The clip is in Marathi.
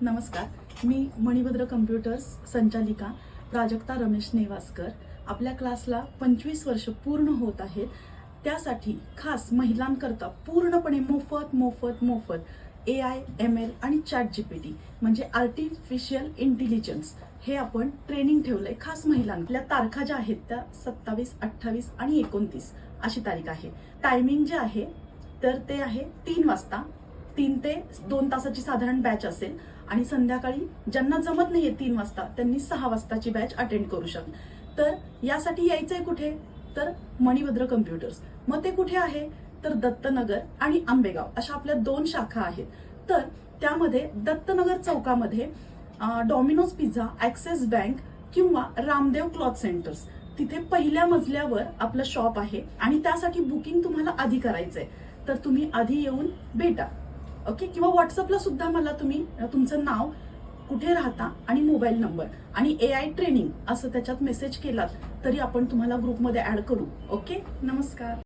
नमस्कार, मी मणिभद्र कम्प्युटर्स संचालिका प्राजक्ता रमेश नेवासकर. आपल्या क्लासला 25 वर्ष पूर्ण होत आहेत. त्यासाठी खास महिलांकरता पूर्णपणे मोफत AI, ML आणि ChatGPT म्हणजे आर्टिफिशियल इंटेलिजन्स हे आपण ट्रेनिंग ठेवलंय खास महिलांना. आपल्या तारखा ज्या आहेत त्या 27, 28 आणि 29 अशी तारीख आहे. टायमिंग जे आहे तर ते आहे 3 वाजता. 3 ते 2 तासाची साधारण बॅच असेल आणि संध्याकाळी ज्यांना जमत नाहीये 3 वाजता त्यांनी 6 वाजताची बॅच अटेंड करू शकतात. तर यासाठी यायचंय कुठे? तर मणिभद्र कम्प्युटर्स. मग ते कुठे आहे? तर दत्तनगर आणि आंबेगाव अशा आपल्या 2 शाखा आहेत. तर त्यामध्ये दत्तनगर चौकामध्ये डॉमिनोज पिझ्झा, ऍक्सिस बँक किंवा रामदेव क्लॉथ सेंटर्स तिथे पहिल्या मजल्यावर आपलं शॉप आहे आणि त्यासाठी बुकिंग तुम्हाला आधी करायचंय. तर तुम्ही आधी येऊन भेटा. ओके, किंवा व्हॉट्सअपला सुद्धा मला तुम्ही तुमचं नाव, कुठे राहता आणि मोबाईल नंबर आणि AI ट्रेनिंग असं त्याच्यात मेसेज केलात तरी आपण तुम्हाला ग्रुपमध्ये ऍड करू. ओके, नमस्कार.